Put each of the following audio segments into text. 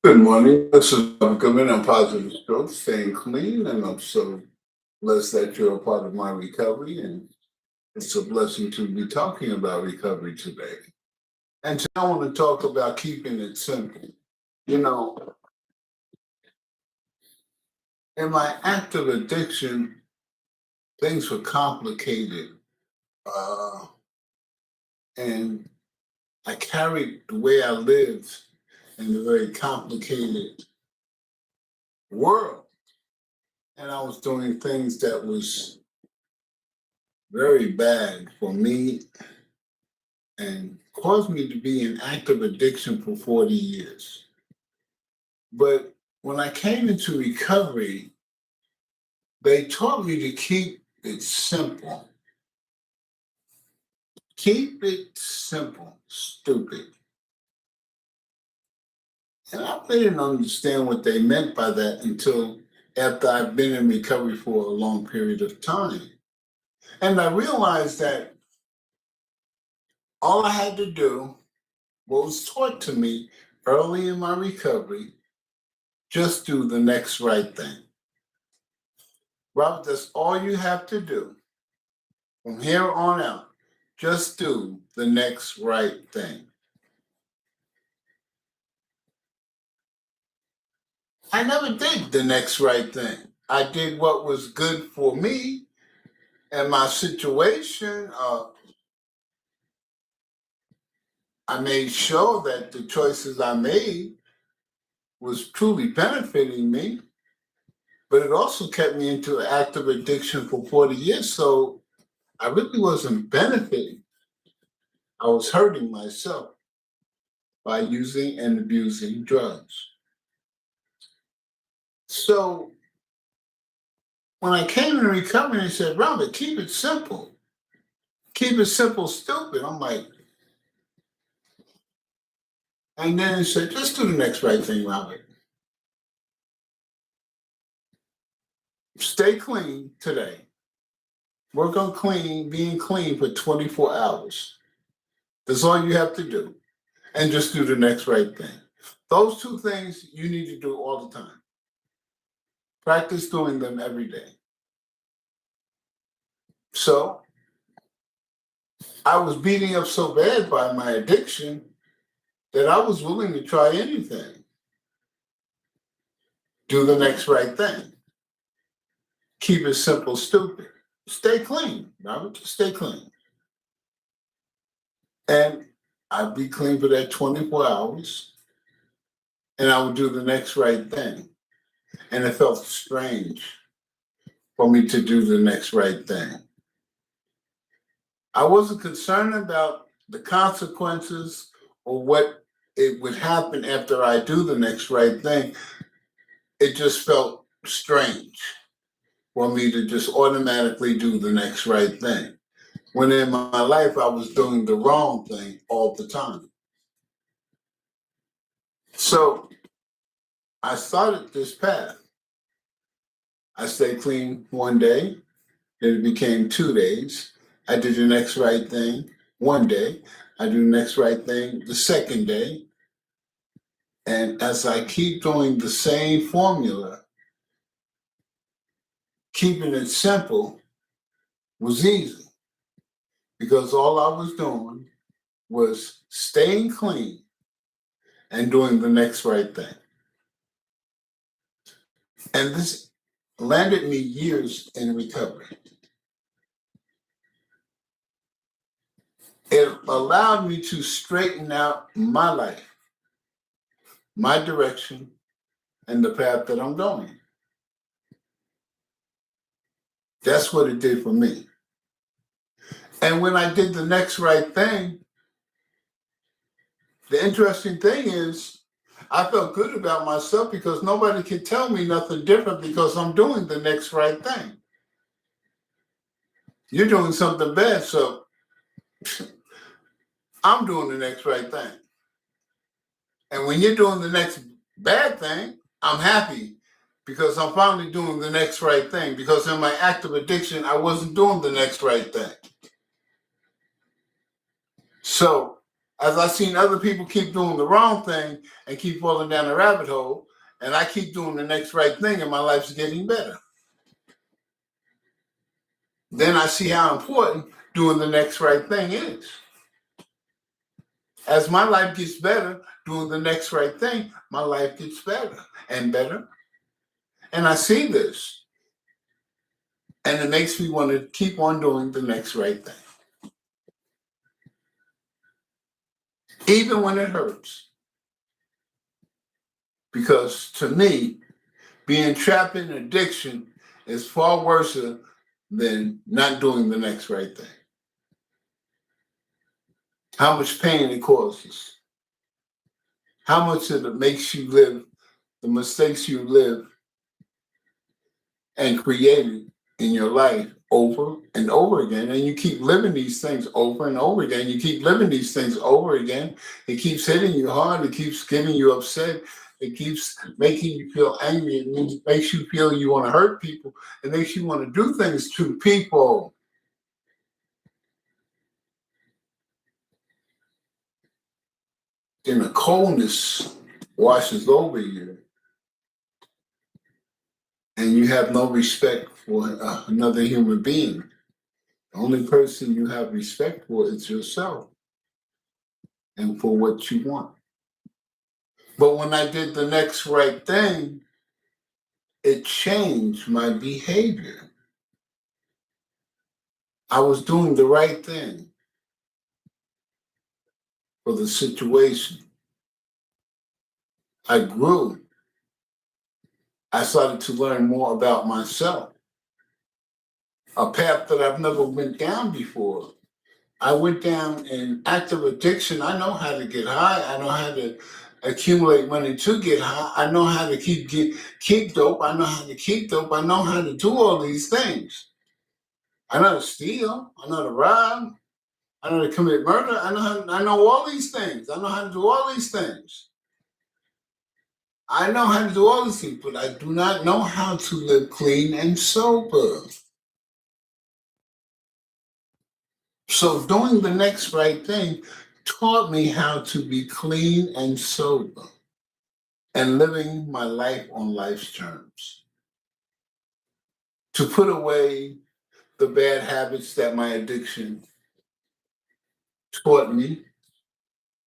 Good morning. This is Bob Goodman. I'm Positive Stroke, staying clean, and I'm so blessed that you're a part of my recovery. And it's a blessing to be talking about recovery today. And today I want to talk about keeping it simple. You know, in my active addiction, things were complicated, uh, and I carried the way I lived in a very complicated world. And I was doing things that was very bad for me and caused me to be in active addiction for 40 years. But when I came into recovery, they taught me to keep it simple. Keep it simple, stupid. And I didn't understand what they meant by that until after I've been in recovery for a long period of time. And I realized that all I had to do, what was taught to me early in my recovery, just do the next right thing. Robert, that's all you have to do from here on out. Just do the next right thing. I never did the next right thing. I did what was good for me and my situation. I made sure that the choices I made was truly benefiting me, but it also kept me into active addiction for 40 years. So I really wasn't benefiting. I was hurting myself by using and abusing drugs. So when I came in recovery, they said, Robert, keep it simple. Keep it simple, stupid. I'm like, and then he said, just do the next right thing, Robert. Stay clean today. Work on being clean for 24 hours. That's all you have to do. And just do the next right thing. Those two things you need to do all the time. Practice doing them every day. So I was beating up so bad by my addiction that I was willing to try anything. Do the next right thing. Keep it simple, stupid. Stay clean, Robert. Just stay clean. And I'd be clean for that 24 hours and I would do the next right thing. And it felt strange for me to do the next right thing. I wasn't concerned about the consequences or what it would happen after I do the next right thing. It just felt strange for me to just automatically do the next right thing. When in my life I was doing the wrong thing all the time. So I started this path. I stayed clean one day, then it became 2 days. I did the next right thing one day. I do the next right thing the second day. And as I keep doing the same formula, keeping it simple was easy because all I was doing was staying clean and doing the next right thing. And this landed me years in recovery. It allowed me to straighten out my life, my direction, and the path that I'm going. That's what it did for me. And when I did the next right thing, the interesting thing is I felt good about myself because nobody can tell me nothing different because I'm doing the next right thing. You're doing something bad, so I'm doing the next right thing. And when you're doing the next bad thing, I'm happy because I'm finally doing the next right thing. Because in my active addiction, I wasn't doing the next right thing. So as I've seen other people keep doing the wrong thing and keep falling down the rabbit hole, and I keep doing the next right thing, and my life's getting better. Then I see how important doing the next right thing is. As my life gets better, doing the next right thing, my life gets better and better. And I see this. And it makes me want to keep on doing the next right thing. Even when it hurts. Because to me, being trapped in addiction is far worse than not doing the next right thing. How much pain it causes. How much of it makes you live the mistakes you live and created in your life over and over again. And you keep living these things over and over again. You keep living these things over again. It keeps hitting you hard. It keeps getting you upset. It keeps making you feel angry. It makes you feel you want to hurt people. It makes you want to do things to people. Then the coldness washes over you. And you have no respect for another human being. The only person you have respect for is yourself and for what you want. But when I did the next right thing, it changed my behavior. I was doing the right thing for the situation. I grew. I started to learn more about myself, a path that I've never went down before. I went down in active addiction. I know how to get high. I know how to accumulate money to get high. I know how to keep dope. I know how to keep dope. I know how to do all these things. I know how to steal. I know how to rob. I know how to commit murder. I know all these things. I know how to do all these things. I know how to do all these things, but I do not know how to live clean and sober. So doing the next right thing taught me how to be clean and sober and living my life on life's terms. To put away the bad habits that my addiction taught me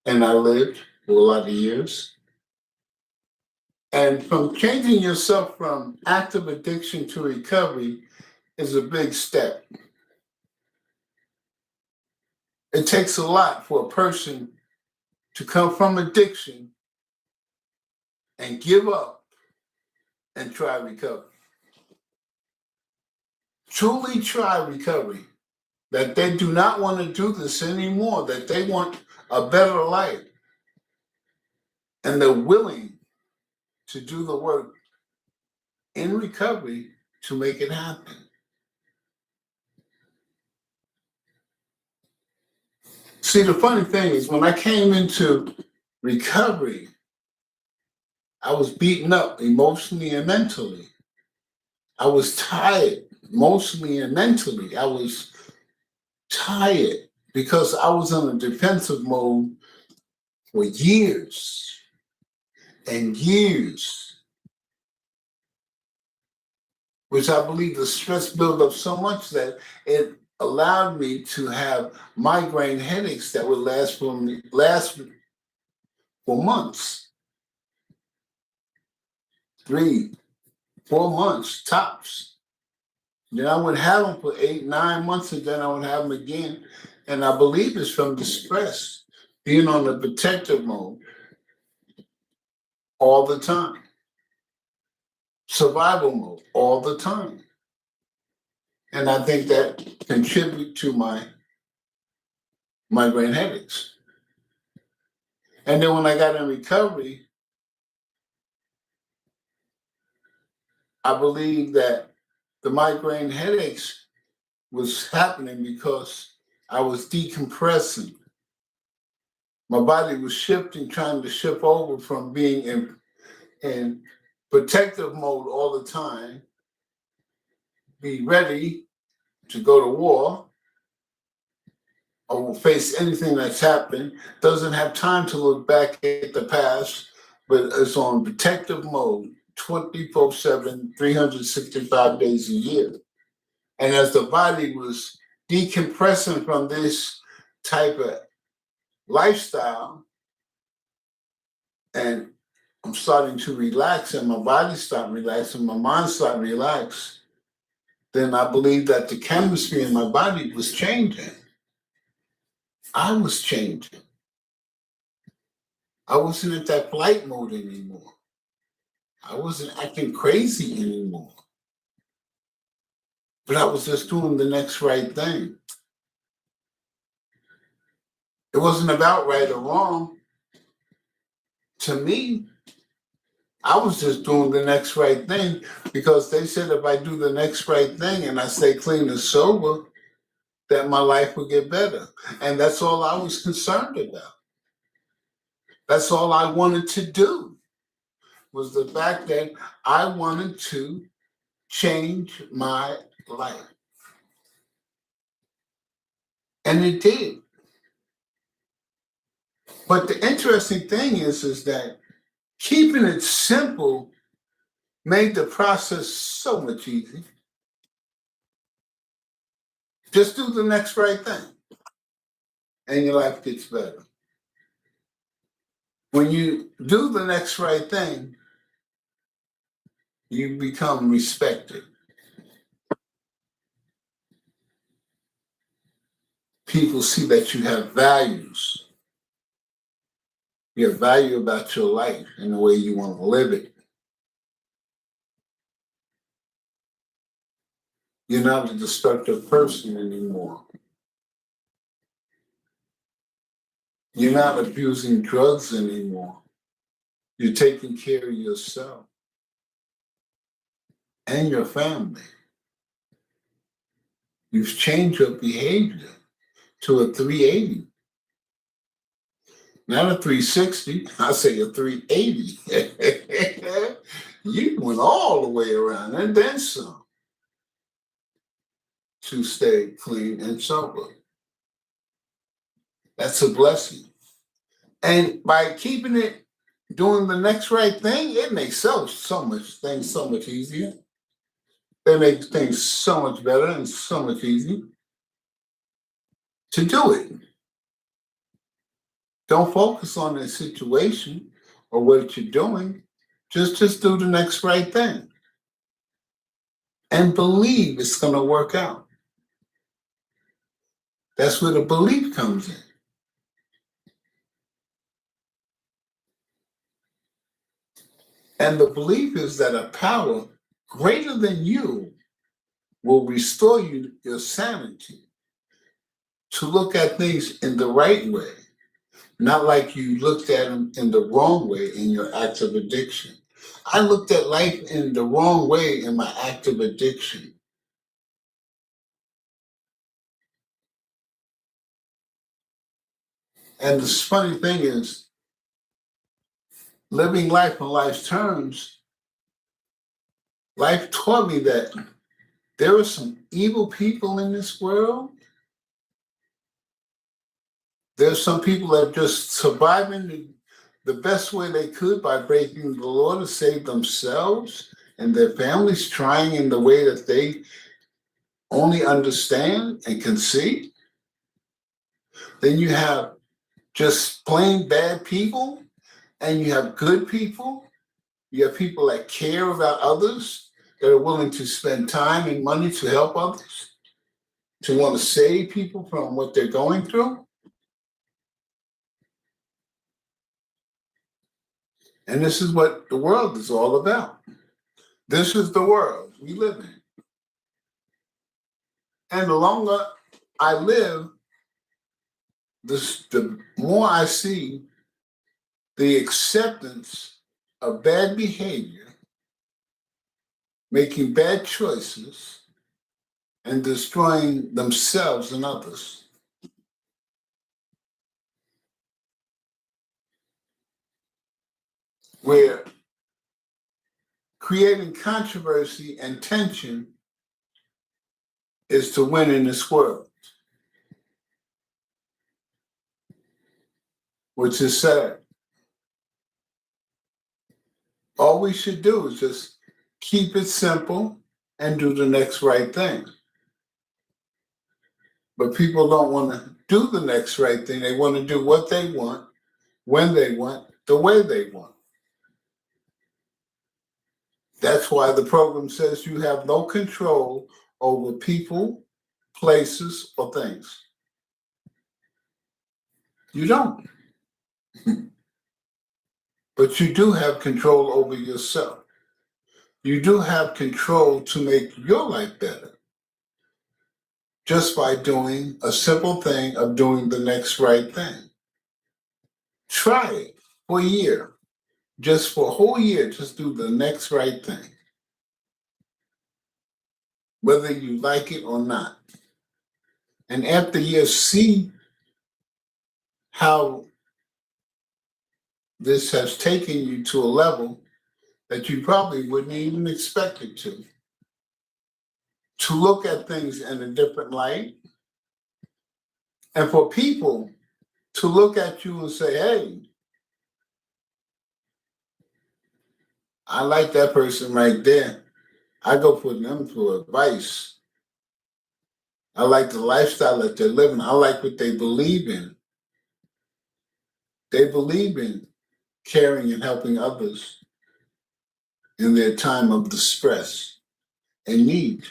and I lived for a lot of years. And from changing yourself from active addiction to recovery is a big step. It takes a lot for a person to come from addiction and give up and try recovery. Truly try recovery, that they do not want to do this anymore, that they want a better life, and they're willing to do the work in recovery to make it happen. See, the funny thing is, when I came into recovery, I was beaten up emotionally and mentally. I was tired emotionally and mentally. I was tired because I was in a defensive mode for years and years, which I believe the stress built up so much that it allowed me to have migraine headaches that would last for months, 3, 4 months tops. Then I would have them for 8, 9 months, and then I would have them again. And I believe it's from the stress, being on the protective mode all the time, survival mode all the time. And I think that contribute to my migraine headaches. And then when I got in recovery, I believe that the migraine headaches was happening because I was decompressing. My body was shifting, trying to shift over from being in protective mode all the time, be ready to go to war, or face anything that's happened, doesn't have time to look back at the past, but is on protective mode 24/7, 365 days a year. And as the body was decompressing from this type of lifestyle, and I'm starting to relax, and my body starting relaxing, my mind starting to relax, then I believe that the chemistry in my body was changing. I was changing. I wasn't in that flight mode anymore. I wasn't acting crazy anymore. But I was just doing the next right thing. It wasn't about right or wrong. To me, I was just doing the next right thing because they said if I do the next right thing and I stay clean and sober, that my life would get better. And that's all I was concerned about. That's all I wanted to do, was the fact that I wanted to change my life. And it did. But the interesting thing is that keeping it simple made the process so much easier. Just do the next right thing, and your life gets better. When you do the next right thing, you become respected. People see that you have values. You have value about your life and the way you want to live it. You're not a destructive person anymore. You're not abusing drugs anymore. You're taking care of yourself and your family. You've changed your behavior to a 380. Not a 360, I say a 380. You went all the way around and then some to stay clean and sober. That's a blessing. And by keeping it, doing the next right thing, it makes so much easier. They make things so much better and so much easier to do it. Don't focus on the situation or what you're doing. Just do the next right thing. And believe it's going to work out. That's where the belief comes in. And the belief is that a power greater than you will restore you your sanity to look at things in the right way, not like you looked at them in the wrong way in your act of addiction. I looked at life in the wrong way in my act of addiction. And the funny thing is, living life on life's terms, life taught me that there are some evil people in this world. There's some people that are just surviving the best way they could by breaking the law to save themselves and their families, trying in the way that they only understand and can see. Then you have just plain bad people, and you have good people. You have people that care about others, that are willing to spend time and money to help others, to want to save people from what they're going through. And this is what the world is all about. This is the world we live in. And the longer I live, the more I see the acceptance of bad behavior, making bad choices, and destroying themselves and others. Where creating controversy and tension is to win in this world. which is sad. All we should do is just keep it simple and do the next right thing. But people don't want to do the next right thing. They want to do what they want, when they want, the way they want. That's why the program says you have no control over people, places, or things. You don't. But you do have control over yourself. You do have control to make your life better just by doing a simple thing of doing the next right thing. Try it for a year. Just for a whole year, just do the next right thing. Whether you like it or not. And after you see how this has taken you to a level that you probably wouldn't even expect it to look at things in a different light, and for people to look at you and say, hey, I like that person right there. I go for them for advice. I like the lifestyle that they're living. I like what they believe in. They believe in caring and helping others in their time of distress and need.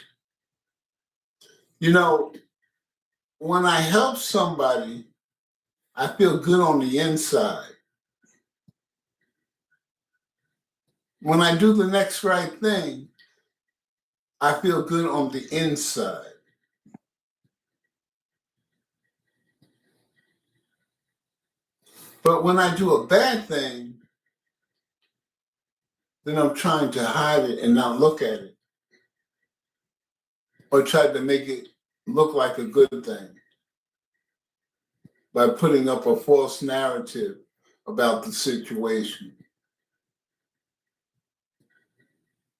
You know, when I help somebody, I feel good on the inside. When I do the next right thing, I feel good on the inside. But when I do a bad thing, then I'm trying to hide it and not look at it, or try to make it look like a good thing by putting up a false narrative about the situation.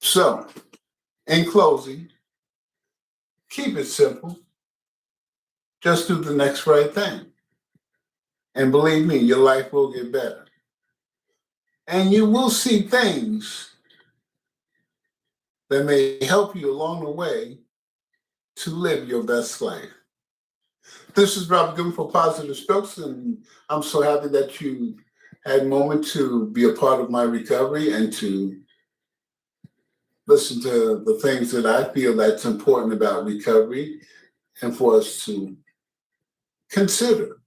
So, in closing, keep it simple. Just do the next right thing. And believe me, your life will get better. And you will see things that may help you along the way to live your best life. This is Robert Goodman for Positive Strokes, and I'm so happy that you had a moment to be a part of my recovery and to listen to the things that I feel that's important about recovery and for us to consider.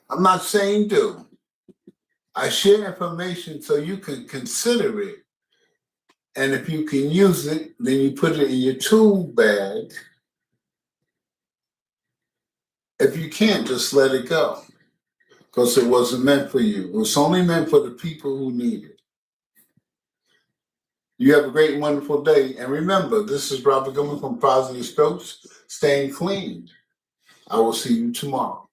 I'm not saying do. I share information so you can consider it. And if you can use it, then you put it in your tool bag. If you can't, just let it go. Because it wasn't meant for you. It was only meant for the people who need it. You have a great and wonderful day. And remember, this is Robert Goodman from Positive Strokes, staying clean. I will see you tomorrow.